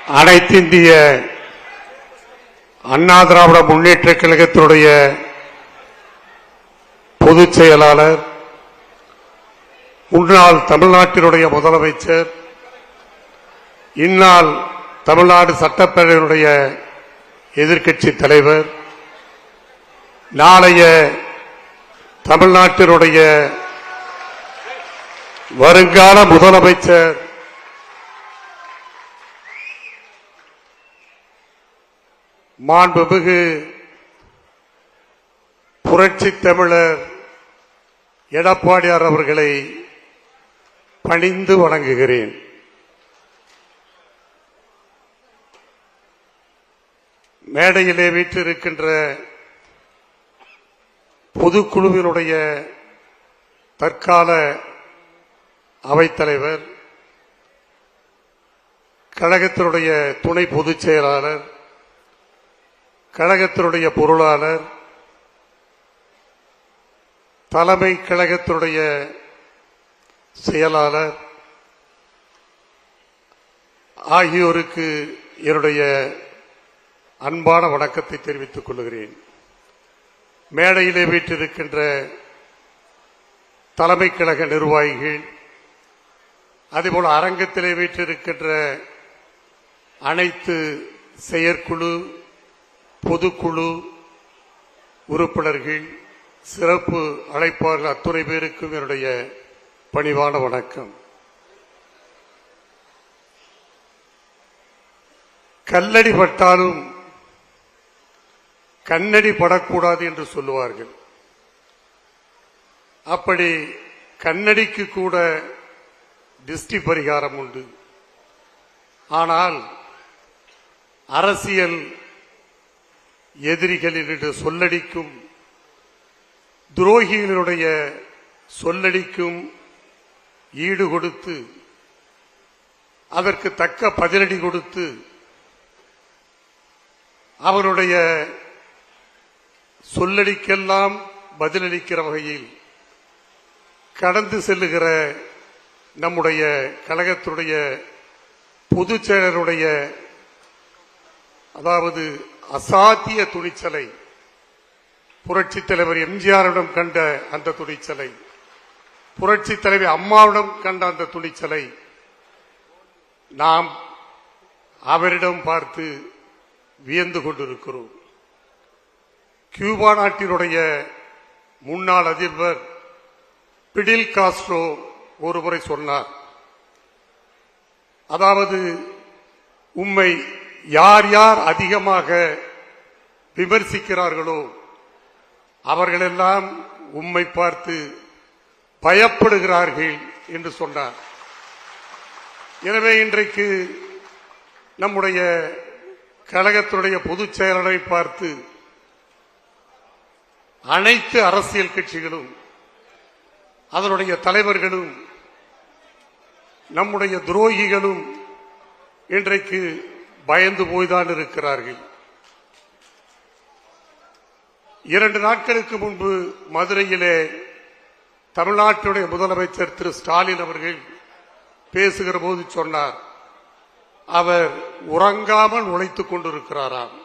அனைத்திந்திய அண்ணா திராவிட முன்னேற்ற கழகத்தினுடைய பொதுச் செயலாளர், முன்னாள் தமிழ்நாட்டினுடைய முதலமைச்சர், இந்நாள் தமிழ்நாடு சட்டப்பேரவையினுடைய எதிர்க்கட்சி தலைவர், நாளைய தமிழ்நாட்டினுடைய வருங்கால முதலமைச்சர், மாண்புமிகு புரட்சி தமிழர் எடப்பாடியார் அவர்களை பணிந்து வணங்குகிறேன். மேடையிலே வீற்றிருக்கின்ற பொதுக்குழுவினுடைய தற்கால அவைத்தலைவர், கழகத்தினுடைய துணை பொதுச் செயலாளர், கழகத்தினுடைய பொருளாளர், தலைமை கழகத்தினுடைய செயலாளர் ஆகியோருக்கு என்னுடைய அன்பான வணக்கத்தை தெரிவித்துக் கொள்கிறேன். மேடையிலே வீற்றிருக்கின்ற தலைமை கழக நிர்வாகிகள், அதேபோல அரங்கத்திலே வீற்றிருக்கின்ற அனைத்து செயற்குழு, பொதுக்குழு உறுப்பினர்கள், சிறப்பு அழைப்பாளர்கள் அத்துணை பேருக்கும் என்னுடைய பணிவான வணக்கம். கல்லடி பட்டாலும் கண்ணடி படக்கூடாது என்று சொல்லுவார்கள். அப்படி கண்ணடிக்கு கூட திஷ்டி பரிகாரம் உண்டு. ஆனால் அரசியல் எதிரிகளினுடைய சொல்லடிக்கும், துரோகிகளுடைய சொல்லடிக்கும் ஈடு கொடுத்து, அதற்கு தக்க பதிலடி கொடுத்து, அவருடைய சொல்லடிக்கெல்லாம் பதிலளிக்கிற வகையில் கடந்து செல்லுகிற நம்முடைய கழகத்துடைய பொதுச் செயலருடைய, அதாவது அசாத்திய துணிச்சலை, புரட்சி தலைவர் எம்ஜிஆரிடம் கண்ட அந்த துணிச்சலை, புரட்சி தலைவர் அம்மாவிடம் கண்ட அந்த துணிச்சலை நாம் அவரிடம் பார்த்து வியந்து கொண்டிருக்கிறோம். கியூபா நாட்டினுடைய முன்னாள் அதிபர் பிடில் காஸ்ட்ரோ ஒருமுறை சொன்னார், அதாவது உம்மை யார் யார் அதிகமாக விமர்சிக்கிறார்களோ அவர்களெல்லாம் உம்மை பார்த்து பயப்படுகிறார்கள் என்று சொன்னார். எனவே இன்றைக்கு நம்முடைய கழகத்துடைய பொதுச் செயலாளரை பார்த்து அனைத்து அரசியல் கட்சிகளும், அதனுடைய தலைவர்களும், நம்முடைய துரோகிகளும் இன்றைக்கு பயந்து போய்தான் இருக்கிறார்கள். 2 நாட்களுக்கு முன்பு மதுரையிலே தமிழ்நாட்டுடைய முதலமைச்சர் திரு ஸ்டாலின் அவர்கள் பேசுகிற போது சொன்னார், அவர் உறங்காமல் உழைத்துக் கொண்டிருக்கிறாராம்.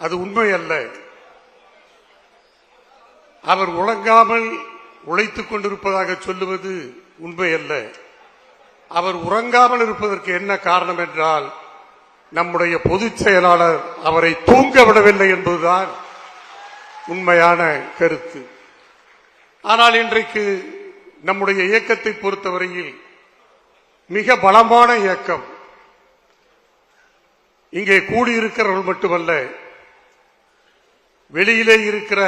அது உண்மை அல்ல. அவர் உறங்காமல் உழைத்துக் கொண்டிருப்பதாக சொல்லுவது உண்மை அல்ல. அவர் உறங்காமல் இருப்பதற்கு என்ன காரணம் என்றால், நம்முடைய பொதுச் செயலாளர் அவரை தூங்க விடவில்லை என்பதுதான் உண்மையான கருத்து. ஆனால் இன்றைக்கு நம்முடைய இயக்கத்தை பொறுத்தவரையில் மிக பலமான இயக்கம். இங்கே கூடியிருக்கிறவர்கள் மட்டுமல்ல, வெளியிலே இருக்கிற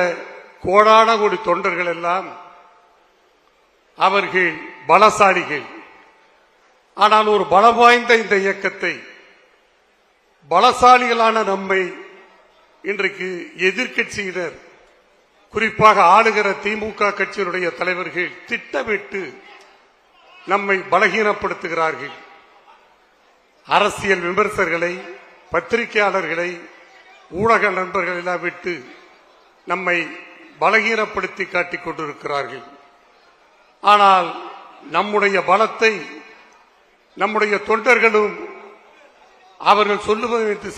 கோடான கோடி தொண்டர்கள் எல்லாம் அவர்கள் பலசாலிகள். ஆனால் ஒரு பலம் வாய்ந்த இந்த இயக்கத்தை, பலசாலிகளான நம்மை இன்றைக்கு எதிர்க்கட்சியினர், குறிப்பாக ஆளுகிற திமுக கட்சியினுடைய தலைவர்கள் திட்டமிட்டு நம்மை பலகீனப்படுத்துகிறார்கள். அரசியல் விமர்சகர்களை, பத்திரிகையாளர்களை, ஊடக நண்பர்கள் எல்லாம் விட்டு நம்மை பலகீனப்படுத்தி காட்டிக் கொண்டிருக்கிறார்கள். ஆனால் நம்முடைய பலத்தை நம்முடைய தொண்டர்களும் அவர்கள் சொல்லுவது வைத்து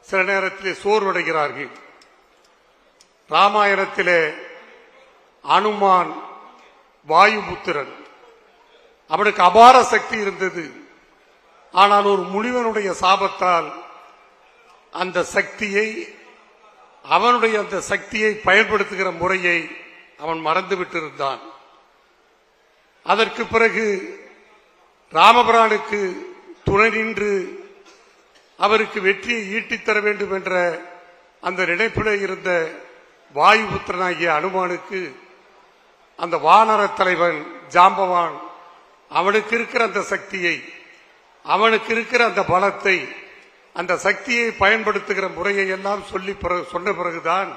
சில நேரத்திலே சோர்வடைகிறார்கள். ராமாயணத்திலே அனுமான் வாயுபுத்திரன், அவனுக்கு அபார சக்தி இருந்தது. ஆனால் ஒரு முனிவனுடைய சாபத்தால் அவனுடைய அந்த சக்தியை பயன்படுத்துகிற முறையை அவன் மறந்துவிட்டிருந்தான். அதற்கு பிறகு ராமபிரானுக்கு துணை நின்று அவருக்கு வெற்றியை ஈட்டித்தர வேண்டும் என்ற அந்த நினைப்பிலே இருந்த வாயுபுத்திரனாகிய அனுமானுக்கு அந்த வானர தலைவன் ஜாம்பவான் அவனுக்கு இருக்கிற அந்த சக்தியை, அவனுக்கு இருக்கிற அந்த பலத்தை, அந்த சக்தியை பயன்படுத்துகிற முறையை எல்லாம் சொன்ன பிறகுதான்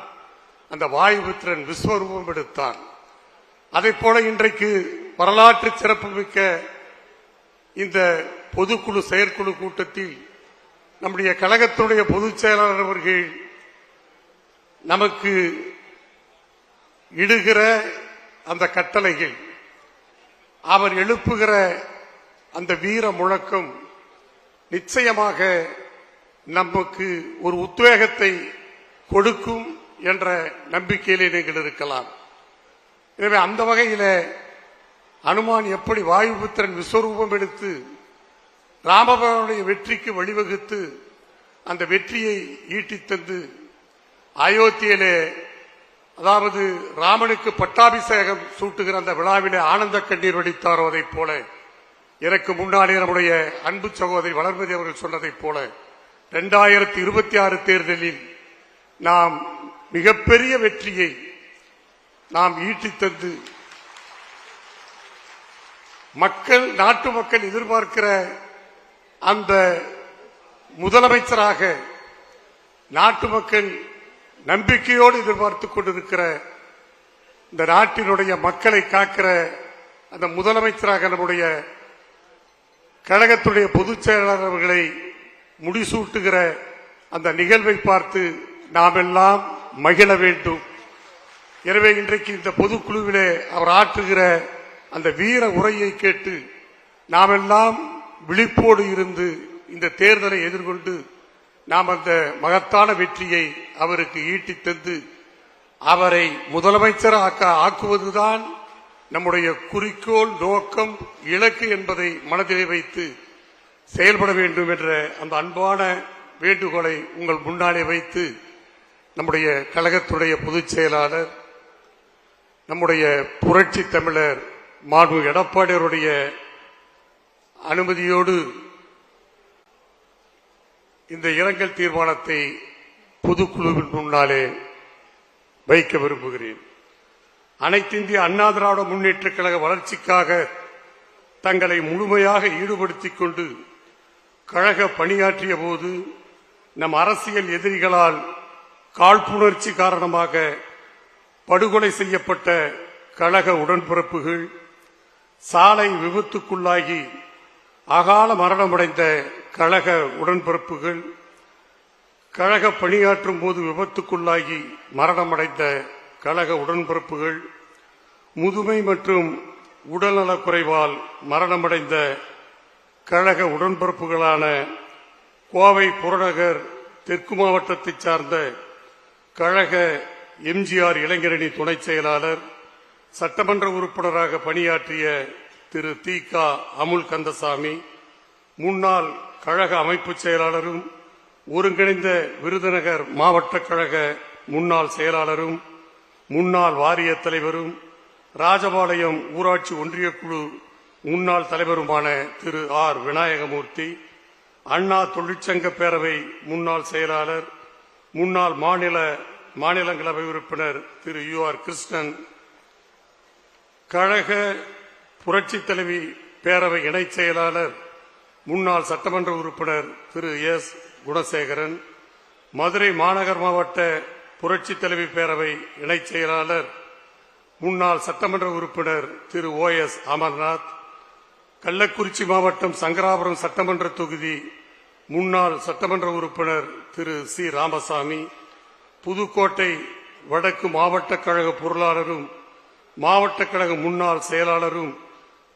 அந்த வாயுபுத்திரன் விஸ்வரூபம் எடுத்தான். அதை போல இன்றைக்கு வரலாற்று சிறப்புமிக்க இந்த பொதுக்குழு செயற்குழு கூட்டத்தில் நம்முடைய கழகத்தினுடைய பொதுச் செயலாளர் அவர்கள் நமக்கு இடுகிற அந்த கட்டளைகள், அவர் எழுப்புகிற அந்த வீர முழக்கம் நிச்சயமாக நமக்கு ஒரு உத்வேகத்தை கொடுக்கும் என்ற நம்பிக்கையிலே நீங்கள் இருக்கலாம். எனவே அந்த வகையில அனுமான் எப்படி வாயுபுத்திரன் விஸ்வரூபம் எடுத்து ராமபிரானுடைய வெற்றிக்கு வழிவகுத்து அந்த வெற்றியை ஈட்டித்தந்து அயோத்தியிலே, அதாவது ராமனுக்கு பட்டாபிஷேகம் சூட்டுகிற அந்த விழாவிலே ஆனந்த கண்ணீர் வடித்தாரோ அதைப் போல, எனக்கு முன்னாலே நம்முடைய அன்பு சகோதரி வளர்மதி அவர்கள் சொன்னதைப் போல 2026 தேர்தலில் நாம் மிகப்பெரிய வெற்றியை நாம் ஈட்டித்தந்து நாட்டு மக்கள் எதிர்பார்க்கிற அந்த முதலமைச்சராக, நாட்டு மக்கள் நம்பிக்கையோடு எதிர்பார்த்துக் கொண்டிருக்கிற இந்த நாட்டினுடைய மக்களை காக்கிற அந்த முதலமைச்சராக நம்முடைய கழகத்துடைய பொதுச் செயலாளர் அவர்களை முடிசூட்டுகிற அந்த நிகழ்வை பார்த்து நாம் எல்லாம் மகிழ வேண்டும். எனவே இன்றைக்கு இந்த பொதுக்குழுவிலே அவர் ஆற்றுகிற அந்த வீர உரையை கேட்டு நாம் எல்லாம் விழிப்போடு இருந்து இந்த தேர்தலை எதிர்கொண்டு நாம் அந்த மகத்தான வெற்றியை அவருக்கு ஈட்டித்தந்து அவரை முதலமைச்சராக ஆக்குவதுதான் நம்முடைய குறிக்கோள், நோக்கம், இலக்கு என்பதை மனதிலே வைத்து செயல்பட வேண்டும் என்ற அந்த அன்பான வேண்டுகோளை உங்கள் முன்னாலே வைத்து நம்முடைய கழகத்துடைய பொதுச் செயலாளர், நம்முடைய புரட்சி தமிழர் மாண்பு எடப்பாடியாருடைய அனுமதியோடு இந்த இரங்கல் தீர்மானத்தை பொதுக்குழுவின் முன்னாலே வைக்க விரும்புகிறேன். அனைத்து இந்திய அண்ணா திராவிட முன்னேற்றக் கழக வளர்ச்சிக்காக தங்களை முழுமையாக ஈடுபடுத்திக் கொண்டு கழக பணியாற்றிய போது நம் அரசியல் எதிரிகளால் காழ்ப்புணர்ச்சி காரணமாக படுகொலை செய்யப்பட்ட கழக உடன்பிறப்புகள், சாலை விபத்துக்குள்ளாகி அகால மரணமடைந்த கழக உடன்பிறப்புகள், கழக பணியாற்றும் போது விபத்துக்குள்ளாகி மரணமடைந்த கழக உடன்பிறப்புகள், முதுமை மற்றும் உடல்நலக்குறைவால் மரணமடைந்த கழக உடன்பிறப்புகளான கோவை புறநகர் தெற்கு மாவட்டத்தைச் சார்ந்த கழக எம்ஜிஆர் இளைஞரணி துணை செயலாளர், சட்டமன்ற உறுப்பினராக பணியாற்றிய திரு தி.க. அமுல் கந்தசாமி, முன்னாள் கழக அமைப்பு செயலாளரும் ஒருங்கிணைந்த விருதுநகர் மாவட்ட கழக முன்னாள் செயலாளரும் முன்னாள் வாரிய தலைவரும் ராஜபாளையம் ஊராட்சி ஒன்றிய குழு முன்னாள் தலைவருமான திரு ஆர். விநாயகமூர்த்தி, அண்ணா தொழிற்சங்க பேரவை முன்னாள் செயலாளர், முன்னாள் மாநிலங்களவை உறுப்பினர் திரு யு. ஆர். கிருஷ்ணன், கழக புரட்சித் தலைவி பேரவை இணைச் செயலாளர் முன்னாள் சட்டமன்ற உறுப்பினர் திரு எஸ். குணசேகரன், மதுரை மாநகர் மாவட்ட புரட்சித் தலைவி பேரவை இணைச் செயலாளர் முன்னாள் சட்டமன்ற உறுப்பினர் திரு ஓ. எஸ். அமர்நாத், கள்ளக்குறிச்சி மாவட்டம் சங்கராபுரம் சட்டமன்ற தொகுதி முன்னாள் சட்டமன்ற உறுப்பினர் திரு சி. ராமசாமி, புதுக்கோட்டை வடக்கு மாவட்ட கழக பொருளாளரும் மாவட்ட கழக முன்னாள் செயலாளரும்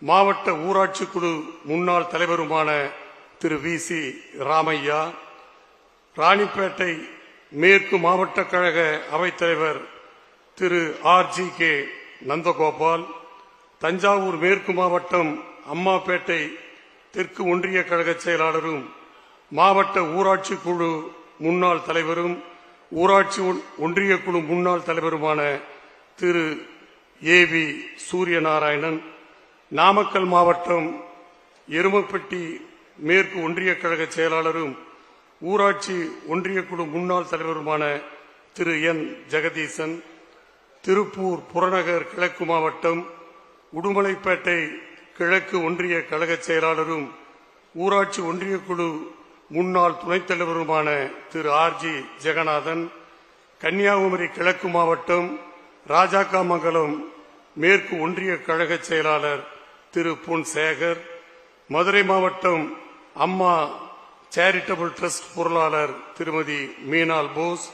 மாவட்ட ஊராட்சி குழு முன்னாள் தலைவருமான திரு வி.சி. ராமையா, ராணிப்பேட்டை மேற்கு மாவட்ட கழக அவைத்தலைவர் திரு R.G.K. நந்தகோபால், தஞ்சாவூர் மேற்கு மாவட்டம் அம்மாப்பேட்டை தெற்கு ஒன்றிய கழக செயலாளரும் மாவட்ட ஊராட்சி குழு முன்னாள் தலைவரும் ஊராட்சி ஒன்றிய குழு முன்னாள் தலைவருமான திரு A.V. சூரியநாராயணன், நாமக்கல் மாவட்டம் எருமப்பட்டி மேற்கு ஒன்றிய கழக செயலாளரும் ஊராட்சி ஒன்றிய குழு முன்னாள் தலைவருமான திரு N. ஜெகதீசன், திருப்பூர் புறநகர் கிழக்கு மாவட்டம் உடுமலைப்பேட்டை கிழக்கு ஒன்றிய கழக செயலாளரும் ஊராட்சி ஒன்றிய குழு முன்னாள் துணைத் தலைவருமான திரு R.G. ஜெகநாதன், கன்னியாகுமரி கிழக்கு மாவட்டம் ராஜாக்காமங்கலம் மேற்கு ஒன்றிய கழக செயலாளர் திரு பொன் சேகர், மதுரை மாவட்டம் அம்மா சேரிட்டபிள் டிரஸ்ட் பொருளாளர் திருமதி மீனால் போஸ்,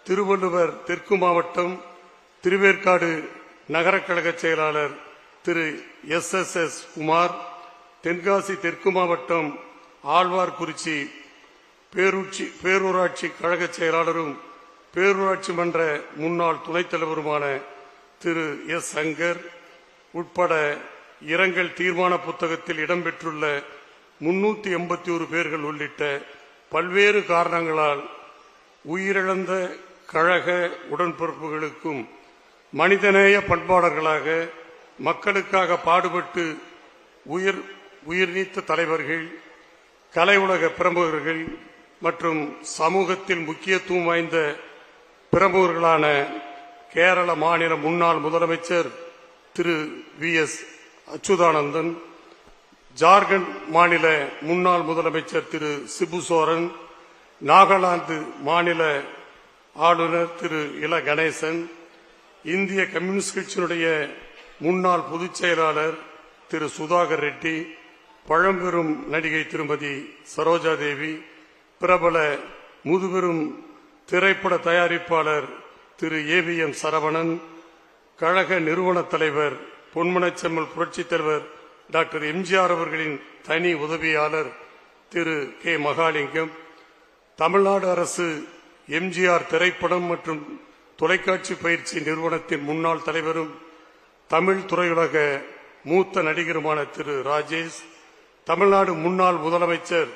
திருவள்ளுவர் தெற்கு மாவட்டம் திருவேற்காடு நகர கழக செயலாளர் திரு S.S. குமார், தென்காசி தெற்கு மாவட்டம் ஆழ்வார்குறிச்சி பேரூராட்சி கழக செயலாளரும் பேரூராட்சி மன்ற முன்னாள் துணைத் தலைவருமான திரு S. சங்கர் உட்பட இரங்கல் தீர்மான புத்தகத்தில் இடம்பெற்றுள்ள 381 பேர்கள் உள்ளிட்ட பல்வேறு காரணங்களால் உயிரிழந்த கழக உடன்பிறப்புகளுக்கும் மனிதநேய பண்பாளர்களாக மக்களுக்காக பாடுபட்டு உயிர் நீத்த தலைவர்கள், கலை உலக பிரமுகர்கள் மற்றும் சமூகத்தில் முக்கியத்துவம் வாய்ந்த பிரமுகர்களான கேரள மாநில முன்னாள் முதலமைச்சர் திரு V.S. அச்சுதானந்தன், ஜார்க்கண்ட் மாநில முன்னாள் முதலமைச்சர் திரு சிபு சோரன், நாகாலாந்து மாநில ஆளுநர் திரு இல கணேசன், இந்திய கம்யூனிஸ்ட் கட்சியினுடைய முன்னாள் பொதுச் செயலாளர் திரு சுதாகர் ரெட்டி, பழம்பெரும் நடிகை திருமதி சரோஜா தேவி, பிரபல முதுபெரும் திரைப்பட தயாரிப்பாளர் திரு A.V.M. சரவணன், கழக நிறுவன தலைவர் பொன்மனச்செம்மல் புரட்சித் தலைவர் டாக்டர் எம்ஜிஆர் அவர்களின் தனி உதவியாளர் திரு K. மகாலிங்கம், தமிழ்நாடு அரசு எம்ஜிஆர் திரைப்படம் மற்றும் தொலைக்காட்சி பயிற்சி நிறுவனத்தின் முன்னாள் தலைவரும் தமிழ் துறையுலக மூத்த நடிகருமான திரு ராஜேஷ், தமிழ்நாடு முன்னாள் முதலமைச்சர்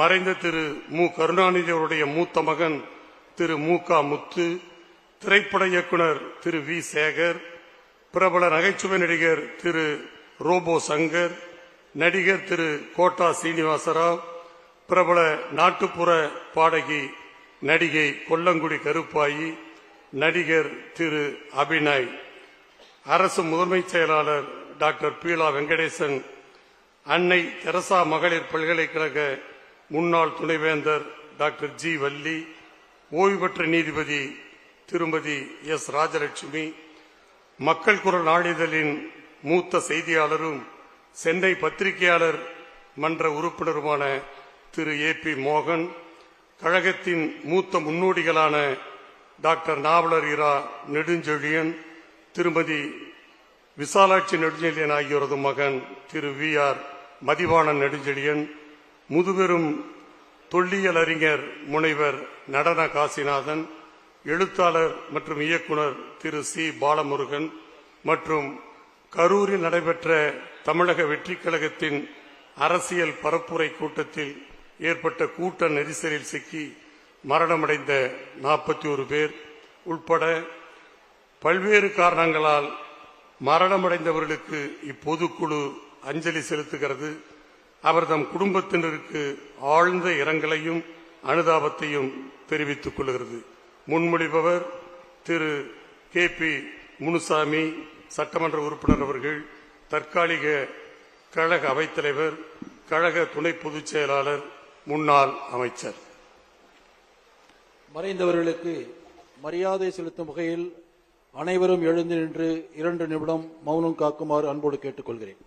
மறைந்த திரு மு. கருணாநிதி அவருடைய மூத்த மகன் திரு மு.க. முத்து, திரைப்பட இயக்குனர் திரு வி. சேகர், பிரபல நகைச்சுவை நடிகர் திரு ரோபோ சங்கர், நடிகர் திரு கோட்டா சீனிவாசராவ், பிரபல நாட்டுப்புற பாடகி நடிகை கொல்லங்குடி கருப்பாயி, நடிகர் திரு அபிநய், அரசு முதன்மை செயலாளர் டாக்டர் பீலா வெங்கடேசன், அன்னை தெரசா மகளிர் பல்கலைக்கழக முன்னாள் துணைவேந்தர் டாக்டர் ஜி. வள்ளி, ஓய்வு பெற்ற நீதிபதி திருமதி எஸ். ராஜலட்சுமி, மக்கள் குரல் நாளிதழின் மூத்த செய்தியாளரும் சென்னை பத்திரிகையாளர் மன்ற உறுப்பினருமான திரு A.P. மோகன், கழகத்தின் மூத்த முன்னோடிகளான டாக்டர் நாவலர் இரா நெடுஞ்செழியன், திருமதி விசாலாட்சி நெடுஞ்செழியன் ஆகியோரது மகன் திரு V.R. மதிவாணன் நெடுஞ்செழியன், முதுபெரும் தொல்லியல் அறிஞர் முனைவர் நடன காசிநாதன், எழுத்தாளர் மற்றும் இயக்குனர் திரு சி. பாலமுருகன் மற்றும் கரூரில் நடைபெற்ற தமிழக வெற்றிக் கழகத்தின் அரசியல் பரப்புரை கூட்டத்தில் ஏற்பட்ட கூட்ட நெரிசலில் சிக்கி மரணமடைந்த 41 பேர் உட்பட பல்வேறு காரணங்களால் மரணமடைந்தவர்களுக்கு இப்பொதுக்குழு அஞ்சலி செலுத்துகிறது. அவர்தம் குடும்பத்தினருக்கு ஆழ்ந்த இரங்கலையும் அனுதாபத்தையும் தெரிவித்துக் கொள்கிறது. முன்மொழிபவர் திரு K.P. முனுசாமி சட்டமன்ற உறுப்பினர் அவர்கள், தற்காலிக கழக அவைத்தலைவர், கழக துணை பொதுச் செயலாளர், முன்னாள் அமைச்சர். மறைந்தவர்களுக்கு மரியாதை செலுத்தும் வகையில் அனைவரும் எழுந்து நின்று 2 நிமிடம் மௌனம் காக்குமாறு அன்போடு கேட்டுக்கொள்கிறேன்.